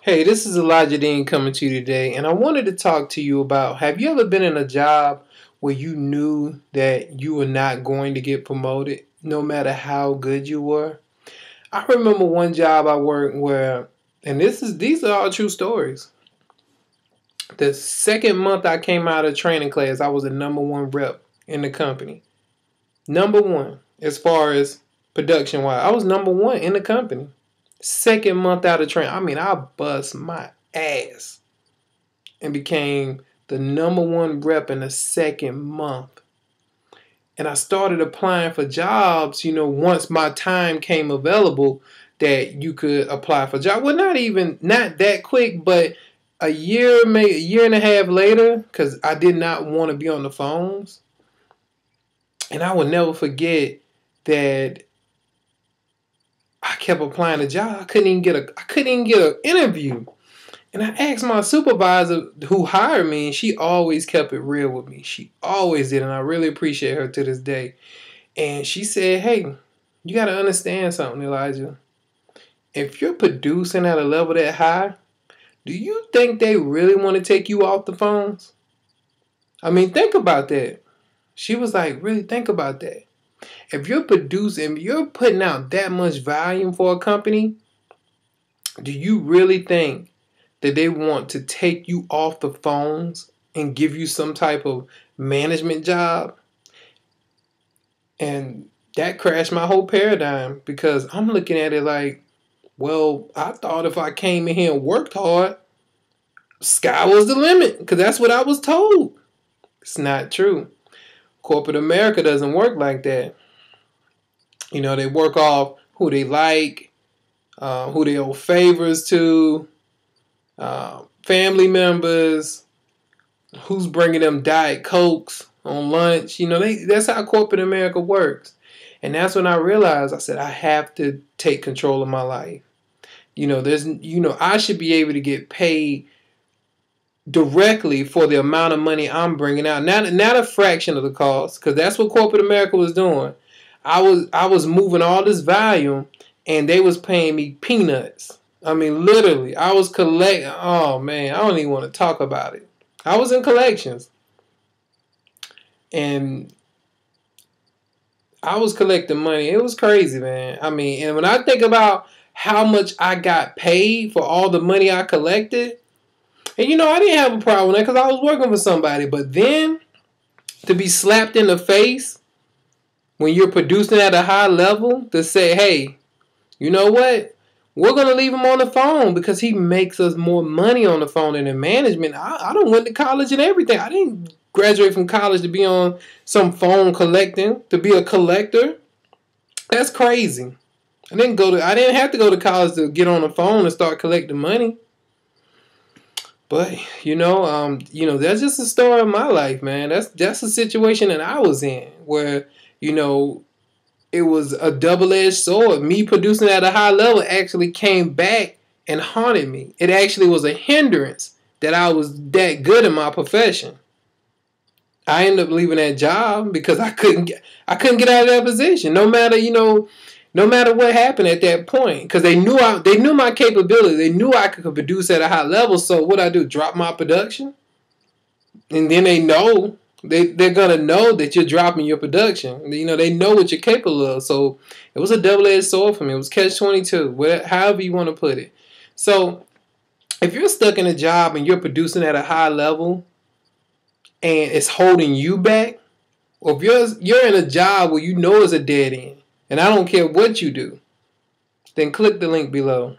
Hey, this is Elijah Dean coming to you today, and I wanted to talk to you about, have you ever been in a job where you knew that you were not going to get promoted no matter how good you were? I remember one job I worked where, and these are all true stories. The second month I came out of training class, I was the number one rep in the company. Number one, as far as production wise, I was number one in the company. Second month out of training, I bust my ass and became the number one rep in the second month. And I started applying for jobs, once my time came available that you could apply for jobs. Well, not that quick, but a year, maybe a year and a half later, because I did not want to be on the phones. And I will never forget that I kept applying to jobs. I couldn't even get an interview. And I asked my supervisor who hired me, and she always kept it real with me. She always did, and I really appreciate her to this day. And she said, "Hey, you got to understand something, Elijah. If you're producing at a level that high, do you think they really want to take you off the phones? Think about that." She was like, "Really think about that. If you're producing, if you're putting out that much volume for a company, do you really think that they want to take you off the phones and give you some type of management job?" And that crashed my whole paradigm, because I'm looking at it like, well, I thought if I came in here and worked hard, sky was the limit, because that's what I was told. It's not true. Corporate America doesn't work like that. They work off who they like, who they owe favors to, family members, who's bringing them Diet Cokes on lunch. That's how corporate America works. And that's when I realized, I said, I have to take control of my life. I should be able to get paid directly for the amount of money I'm bringing out, not a fraction of the cost, because that's what corporate America was doing. I was moving all this volume, and they was paying me peanuts. Literally, I was collecting. Oh man, I don't even want to talk about it. I was in collections, and I was collecting money. It was crazy, man. And when I think about how much I got paid for all the money I collected, and I didn't have a problem with that because I was working for somebody. But then to be slapped in the face when you're producing at a high level, to say, hey, you know what? We're going to leave him on the phone because he makes us more money on the phone than in management. I don't went to college and everything. I didn't graduate from college to be on some phone collecting, to be a collector. That's crazy. I didn't have to go to college to get on the phone and start collecting money. But that's just a story of my life, man. That's a situation that I was in where, it was a double-edged sword. Me producing at a high level actually came back and haunted me. It actually was a hindrance that I was that good in my profession. I ended up leaving that job because I couldn't get out of that position. No matter what happened at that point, because they knew my capability. They knew I could produce at a high level. So what I do? Drop my production, and then they know. They're gonna know that you're dropping your production. They know what you're capable of. So it was a double-edged sword for me. It was catch-22, however you want to put it. So if you're stuck in a job and you're producing at a high level and it's holding you back, or if you're in a job where it's a dead end, and I don't care what you do, then click the link below.